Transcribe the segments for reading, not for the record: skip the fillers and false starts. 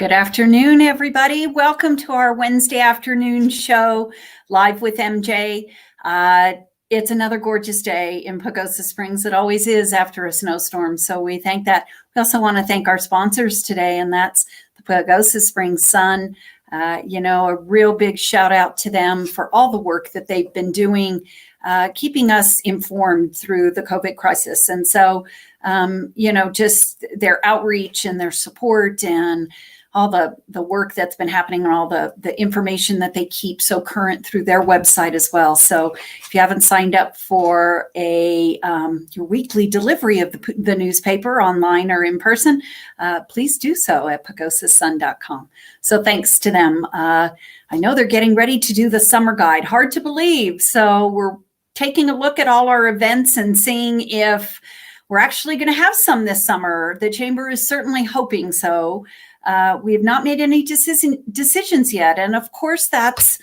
Good afternoon, everybody. Welcome to our Wednesday afternoon show, Live with MJ. It's another gorgeous day in Pagosa Springs. It always is after a snowstorm, so we thank that. We also want to thank our sponsors today, and that's the Pagosa Springs Sun. A real big shout out to them for all the work that they've been doing, keeping us informed through the COVID crisis. And so, just their outreach and their support and all the work that's been happening and all the information that they keep so current through their website as well. So if you haven't signed up for your weekly delivery of the newspaper online or in person, please do so at pagosasun.com. So thanks to them. I know they're getting ready to do the summer guide. Hard to believe. So we're taking a look at all our events and seeing if we're actually going to have some this summer. The Chamber is certainly hoping so. We have not made any decisions yet. And of course, that's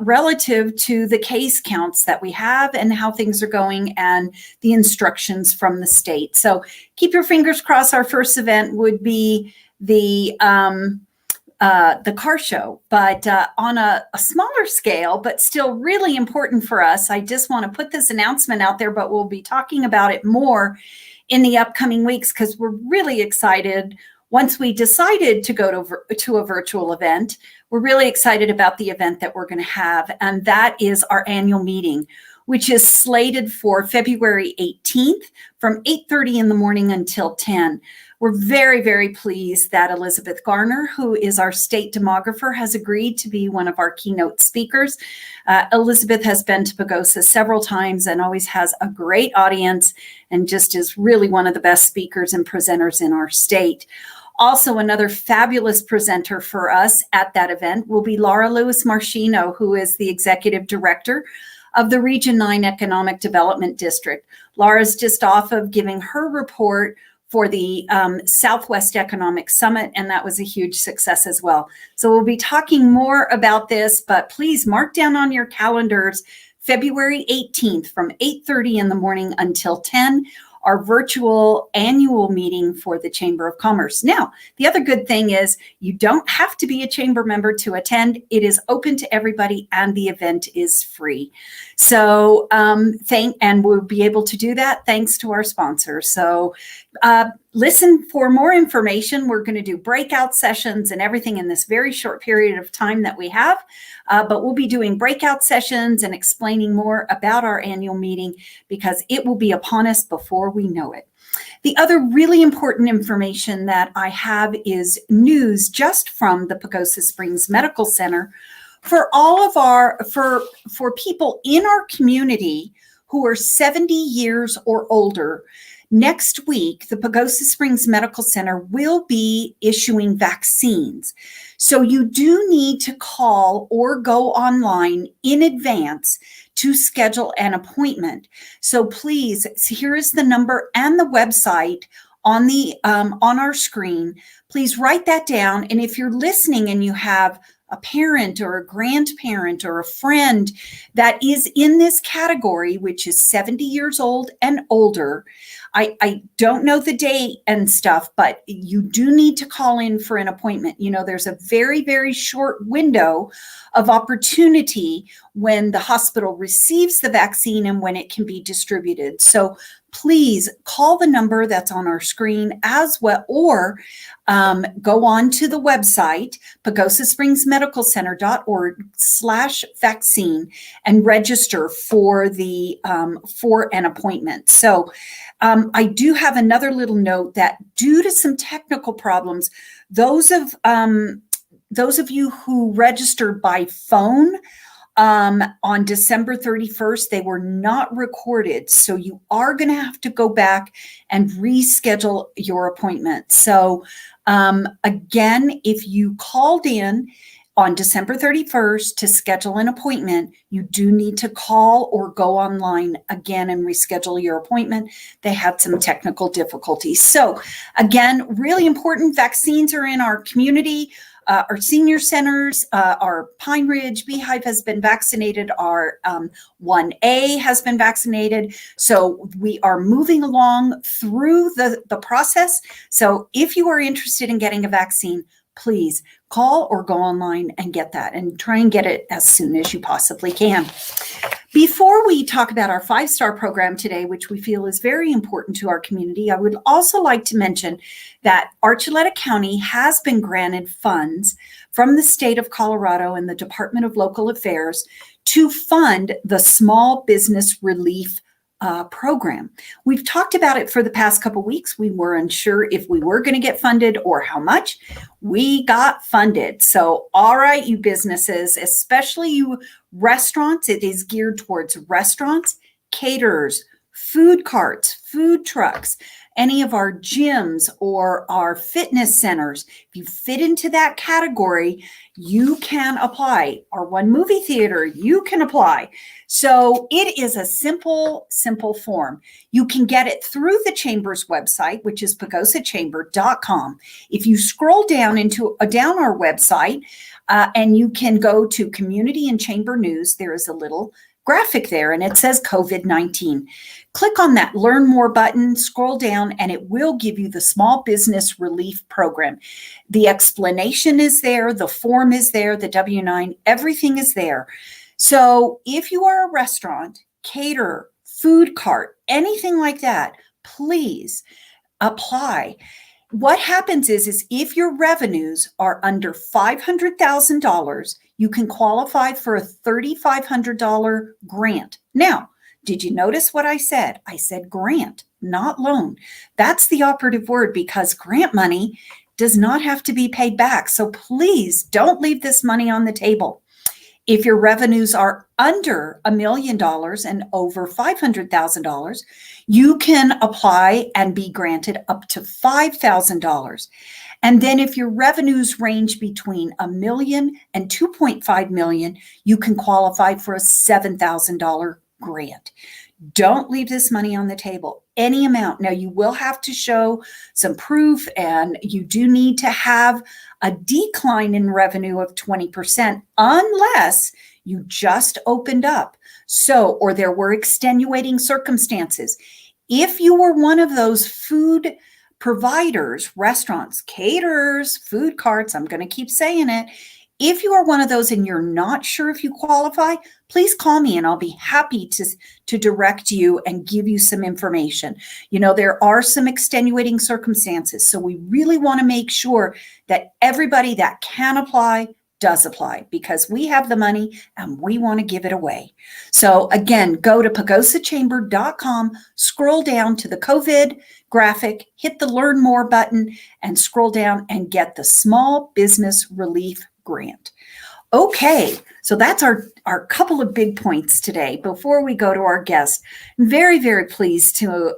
relative to the case counts that we have and how things are going and the instructions from the state. So keep your fingers crossed. Our first event would be the car show, but on a smaller scale, but still really important for us. I just want to put this announcement out there, but we'll be talking about it more in the upcoming weeks because we're really excited. Once we decided to go to a virtual event, we're really excited about the event that we're going to have, and that is our annual meeting, which is slated for February 18th from 8:30 in the morning until 10. We're very, very pleased that Elizabeth Garner, who is our state demographer, has agreed to be one of our keynote speakers. Elizabeth has been to Pagosa several times and always has a great audience and just is really one of the best speakers and presenters in our state. Also, another fabulous presenter for us at that event will be Laura Lewis Marchino, who is the executive director of the Region 9 Economic Development District. Laura's just off of giving her report for the Southwest Economic Summit, and that was a huge success as well. So we'll be talking more about this, but please mark down on your calendars February 18th from 8:30 in the morning until 10, our virtual annual meeting for the Chamber of Commerce. Now, the other good thing is you don't have to be a chamber member to attend. It is open to everybody and the event is free. So and we'll be able to do that thanks to our sponsors. So listen for more information. We're going to do breakout sessions and everything in this very short period of time that we have. But we'll be doing breakout sessions and explaining more about our annual meeting because it will be upon us before we know it. The other really important information that I have is news just from the Pagosa Springs Medical Center for all of for people in our community who are 70 years or older. Next week, the Pagosa Springs Medical Center will be issuing vaccines. So you do need to call or go online in advance to schedule an appointment. So please, here is the number and the website on our screen. Please write that down. And if you're listening and you have a parent or a grandparent or a friend that is in this category, which is 70 years old and older, I don't know the date and stuff, but you do need to call in for an appointment. You know, there's a very, very short window of opportunity when the hospital receives the vaccine and when it can be distributed. So please call the number that's on our screen as well, or go on to the website, pagosaspringsmedicalcenter.org/vaccine and register for an appointment. So I do have another little note that due to some technical problems, those of you who registered by phone on December 31st, they were not recorded. So you are going to have to go back and reschedule your appointment. So again, if you called in on December 31st to schedule an appointment, you do need to call or go online again and reschedule your appointment. They had some technical difficulties. So again, really important, vaccines are in our community. Our senior centers, our Pine Ridge Beehive has been vaccinated. Our 1A has been vaccinated. So we are moving along through the process. So if you are interested in getting a vaccine, please call or go online and get that, and try and get it as soon as you possibly can. Before we talk about our 5-star program today, which we feel is very important to our community, I would also like to mention that Archuleta County has been granted funds from the state of Colorado and the Department of Local Affairs to fund the Small Business Relief program. We've talked about it for the past couple weeks. We were unsure if we were going to get funded or how much. We got funded. So, all right, you businesses, especially you restaurants, it is geared towards restaurants, caterers, food carts, food trucks, any of our gyms or our fitness centers. If you fit into that category, you can apply. Our one movie theater, you can apply. So it is a simple form. You can get it through the Chamber's website, which is pagosachamber.com. If you scroll down down our website, and you can go to Community and Chamber News, there is a little graphic there and it says COVID-19. Click on that Learn More button, scroll down, and it will give you the Small Business Relief Program. The explanation is there, the form is there, the W-9, everything is there. So if you are a restaurant, caterer, food cart, anything like that, please apply. What happens is if your revenues are under $500,000, you can qualify for a $3,500 grant. Now, did you notice what I said? I said grant, not loan. That's the operative word, because grant money does not have to be paid back. So please don't leave this money on the table. If your revenues are under $1 million and over $500,000, you can apply and be granted up to $5,000. And then if your revenues range between $1 million and $2.5 million, you can qualify for a $7,000 grant. Don't leave this money on the table, any amount. Now, you will have to show some proof, and you do need to have a decline in revenue of 20% unless you just opened up. So, or there were extenuating circumstances. If you were one of those food providers, restaurants, caterers, food carts, I'm going to keep saying it. If you are one of those and you're not sure if you qualify, please call me and I'll be happy to direct you and give you some information. You know, there are some extenuating circumstances, so we really want to make sure that everybody that can apply does apply, because we have the money and we want to give it away. So again, go to pagosachamber.com, scroll down to the COVID graphic, hit the Learn More button, and scroll down and get the Small Business Relief Grant. Okay, so that's our couple of big points today. Before we go to our guest, I'm very, very pleased to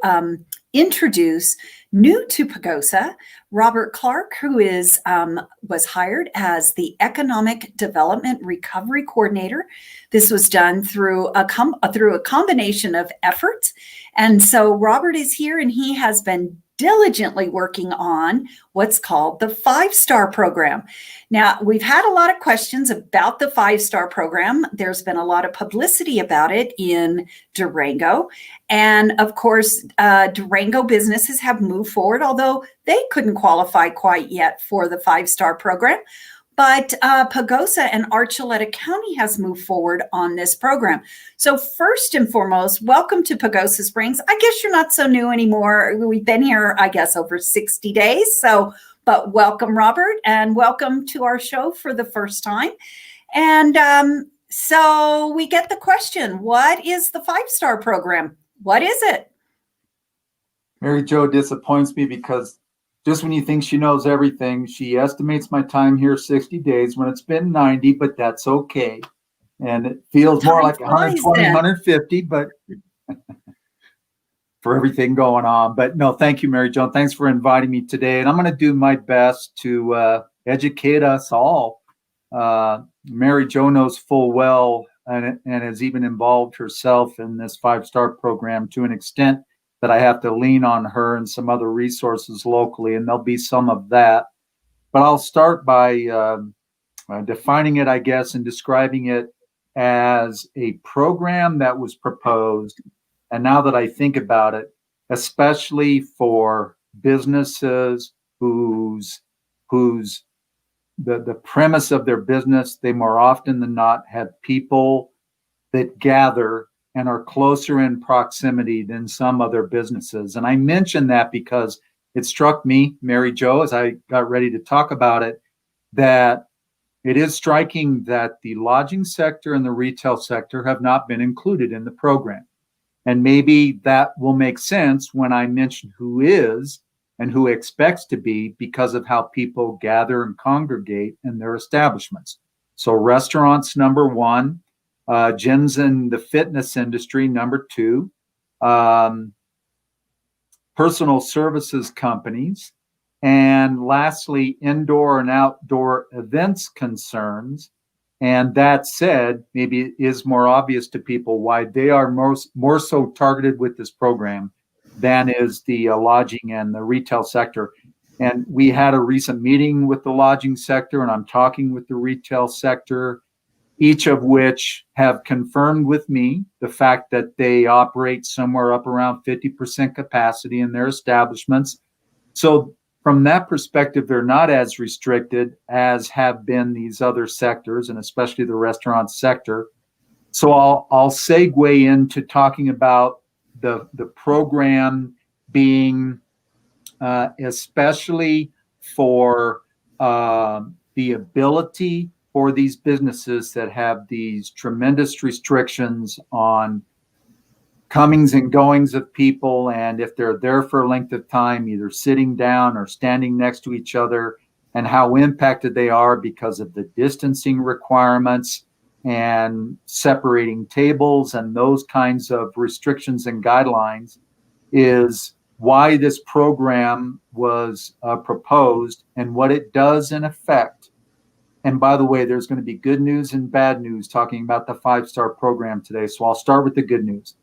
introduce, new to Pagosa, Robert Clark, who was hired as the Economic Development Recovery Coordinator. This was done through a combination of efforts. And so Robert is here, and he has been diligently working on what's called the 5-star program. Now, we've had a lot of questions about the 5-star program. There's been a lot of publicity about it in Durango. And of course, Durango businesses have moved forward, although they couldn't qualify quite yet for the 5-star program. But Pagosa and Archuleta County has moved forward on this program. So first and foremost, welcome to Pagosa Springs. I guess you're not so new anymore. We've been here, I guess, over 60 days. But welcome, Robert, and welcome to our show for the first time. And so we get the question, what is the 5-star program? What is it? Mary Jo disappoints me because just when you think she knows everything, she estimates my time here 60 days when it's been 90, but that's okay. And it feels more like 120, 150, but for everything going on. But no, thank you, Mary Jo. Thanks for inviting me today. And I'm going to do my best to educate us all. Mary Jo knows full well and has even involved herself in this 5-star program to an extent that I have to lean on her and some other resources locally, and there'll be some of that. But I'll start by defining it, I guess, and describing it as a program that was proposed. And now that I think about it, especially for businesses whose the premise of their business, they more often than not have people that gather and are closer in proximity than some other businesses. And I mention that because it struck me, Mary Jo, as I got ready to talk about it, that it is striking that the lodging sector and the retail sector have not been included in the program. And maybe that will make sense when I mention who is and who expects to be, because of how people gather and congregate in their establishments. So restaurants, number one, gyms in the fitness industry, number two, personal services companies, and lastly, indoor and outdoor events concerns. And that said, maybe it is more obvious to people why they are more so targeted with this program than is the lodging and the retail sector. And we had a recent meeting with the lodging sector, and I'm talking with the retail sector, each of which have confirmed with me the fact that they operate somewhere up around 50% capacity in their establishments. So from that perspective, they're not as restricted as have been these other sectors, and especially the restaurant sector. So I'll segue into talking about the program being especially for the ability for these businesses that have these tremendous restrictions on comings and goings of people, and if they're there for a length of time, either sitting down or standing next to each other, and how impacted they are because of the distancing requirements and separating tables and those kinds of restrictions and guidelines, is why this program was proposed and what it does in effect. And by the way, there's going to be good news and bad news talking about the 5-star program today. So I'll start with the good news.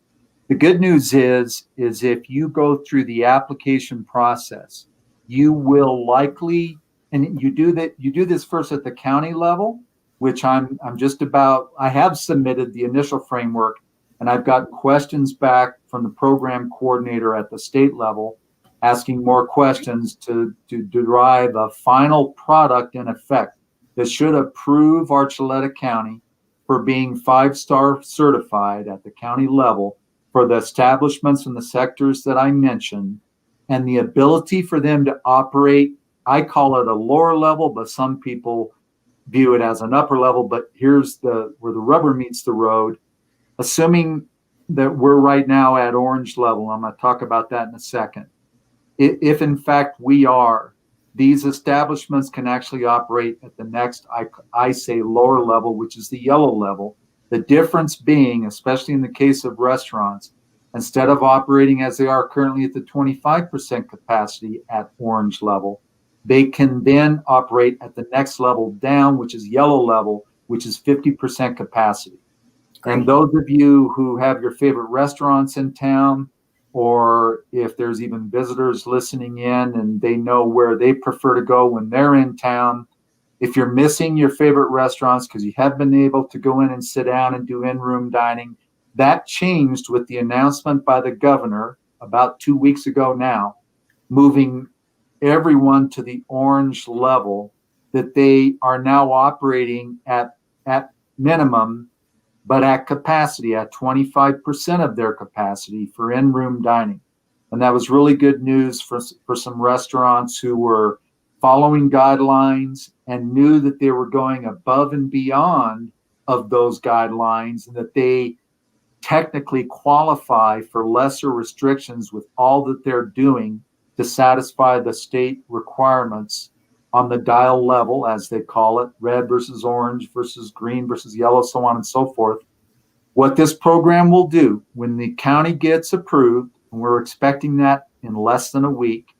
The good news is if you go through the application process, you will likely, and you do this first at the county level, which I have submitted the initial framework, and I've got questions back from the program coordinator at the state level, asking more questions to derive a final product in effect that should approve Archuleta County for being 5-star certified at the county level for the establishments and the sectors that I mentioned, and the ability for them to operate. I call it a lower level, but some people view it as an upper level. But here's where the rubber meets the road. Assuming that we're right now at orange level, I'm going to talk about that in a second. If in fact we are, these establishments can actually operate at the next, I say lower level, which is the yellow level. The difference being, especially in the case of restaurants, instead of operating as they are currently at the 25% capacity at orange level, they can then operate at the next level down, which is yellow level, which is 50% capacity. Great. And those of you who have your favorite restaurants in town, or if there's even visitors listening in and they know where they prefer to go when they're in town, if you're missing your favorite restaurants because you have been able to go in and sit down and do in-room dining, that changed with the announcement by the governor about 2 weeks ago now, moving everyone to the orange level, that they are now operating at minimum, but at capacity, at 25% of their capacity for in-room dining. And that was really good news for some restaurants who were following guidelines and knew that they were going above and beyond of those guidelines, and that they technically qualify for lesser restrictions with all that they're doing to satisfy the state requirements on the dial level, as they call it, red versus orange versus green versus yellow, so on and so forth. What this program will do when the county gets approved, and we're expecting that in less than a week,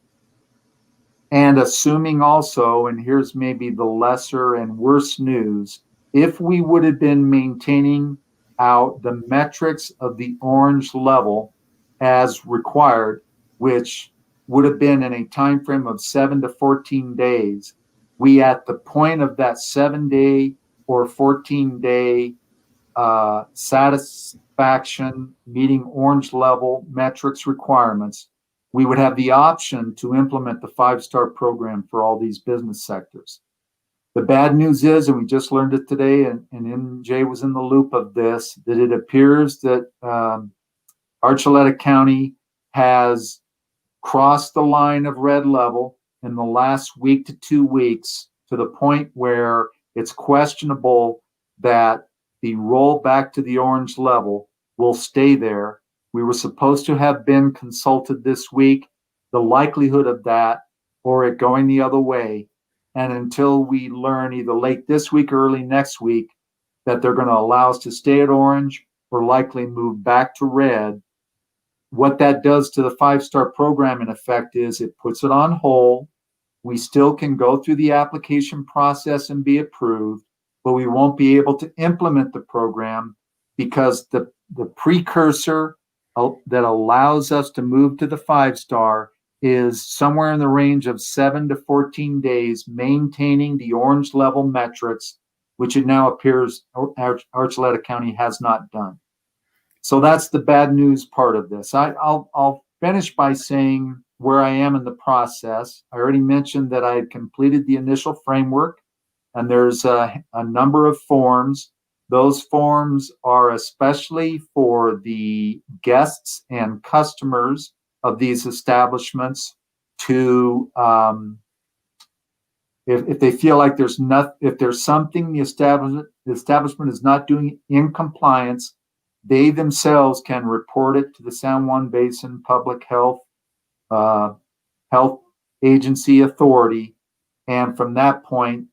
and assuming also, and here's maybe the lesser and worse news, if we would have been maintaining out the metrics of the orange level as required, which would have been in a time frame of 7 to 14 days, we at the point of that 7-day or 14-day satisfaction meeting orange level metrics requirements, we would have the option to implement the 5-star program for all these business sectors. The bad news is, and we just learned it today, and MJ was in the loop of this, that it appears that Archuleta County has crossed the line of red level in the last week to 2 weeks, to the point where it's questionable that the roll back to the orange level will stay there. We were supposed to have been consulted this week. The likelihood of that, or it going the other way, and until we learn either late this week or early next week that they're going to allow us to stay at orange or likely move back to red, what that does to the 5-star program in effect is it puts it on hold. We still can go through the application process and be approved, but we won't be able to implement the program because the precursor that allows us to move to the 5-star is somewhere in the range of 7 to 14 days maintaining the orange level metrics, which it now appears Archuleta County has not done. So that's the bad news part of this. I'll finish by saying where I am in the process. I already mentioned that I had completed the initial framework, and there's a number of forms. Those forms are especially for the guests and customers of these establishments to, if they feel like if there's something the establishment is not doing in compliance, they themselves can report it to the San Juan Basin Public Health Agency Authority. And from that point,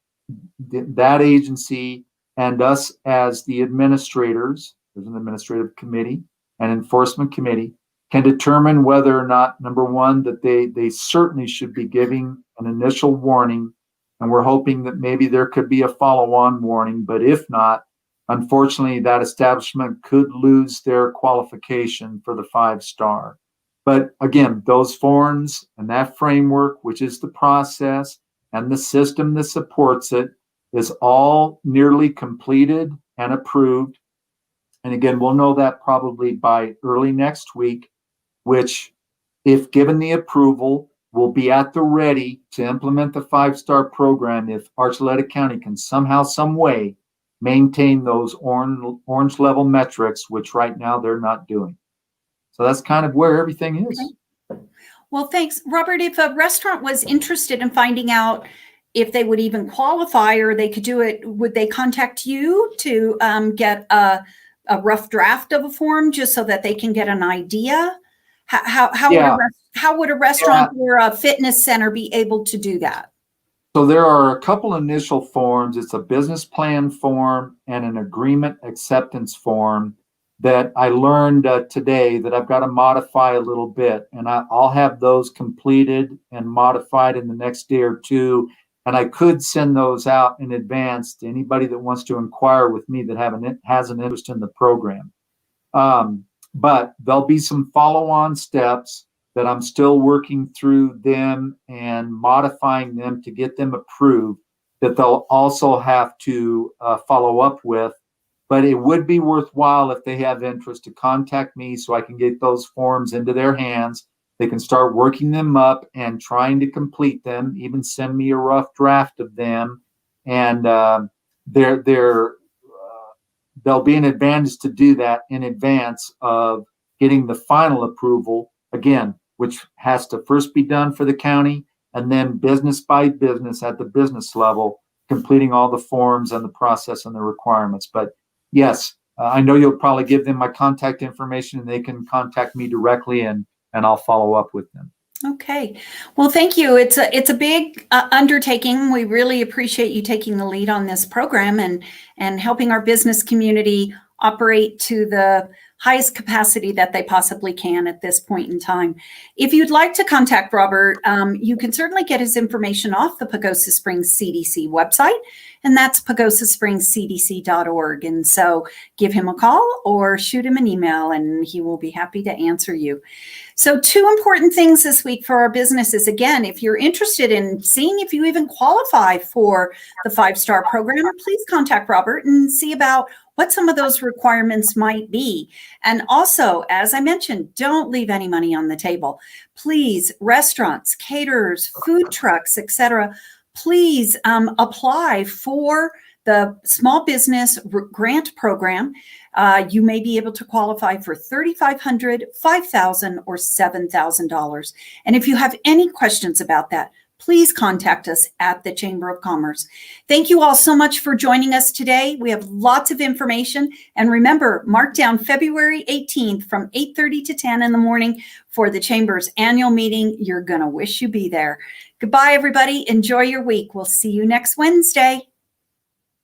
that agency and us as the administrators, there's an administrative committee and enforcement committee, can determine whether or not, number one, that they certainly should be giving an initial warning. And we're hoping that maybe there could be a follow-on warning, but if not, unfortunately, that establishment could lose their qualification for the 5-star. But again, those forms and that framework, which is the process and the system that supports it, is all nearly completed and approved. And again, we'll know that probably by early next week, which, if given the approval, will be at the ready to implement the 5-star program if Archuleta County can somehow, some way maintain those orange level metrics, which right now they're not doing. So that's kind of where everything is. Okay. Well, thanks, Robert. If a restaurant was interested in finding out if they would even qualify or they could do it, would they contact you to get a rough draft of a form just so that they can get an idea? How would a restaurant or a fitness center be able to do that? So there are a couple initial forms. It's a business plan form and an agreement acceptance form that I learned today that I've got to modify a little bit. And I'll have those completed and modified in the next day or two. And I could send those out in advance to anybody that wants to inquire with me that has an interest in the program. But there'll be some follow-on steps that I'm still working through them and modifying them to get them approved that they'll also have to follow up with. But it would be worthwhile if they have interest to contact me so I can get those forms into their hands. They can start working them up and trying to complete them, even send me a rough draft of them. And there'll be an advantage to do that in advance of getting the final approval, again, which has to first be done for the county, and then business by business at the business level, completing all the forms and the process and the requirements. But yes, I know you'll probably give them my contact information and they can contact me directly and I'll follow up with them. Okay. Well, thank you. It's a big undertaking. We really appreciate you taking the lead on this program and helping our business community operate to the highest capacity that they possibly can at this point in time. If you'd like to contact Robert, you can certainly get his information off the Pagosa Springs CDC website, and that's pagosaspringscdc.org. And so give him a call or shoot him an email, and he will be happy to answer you. So 2 important things this week for our businesses. Again, if you're interested in seeing if you even qualify for the 5-star program, please contact Robert and see about what some of those requirements might be. And also, as I mentioned, don't leave any money on the table. Please, restaurants, caterers, food trucks, etc., please apply for the small business grant program. You may be able to qualify for $3,500, $5,000, or $7,000. And if you have any questions about that, please contact us at the Chamber of Commerce. Thank you all so much for joining us today. We have lots of information. And remember, mark down February 18th from 8:30 to 10 in the morning for the Chamber's annual meeting. You're going to wish you be there. Goodbye, everybody. Enjoy your week. We'll see you next Wednesday.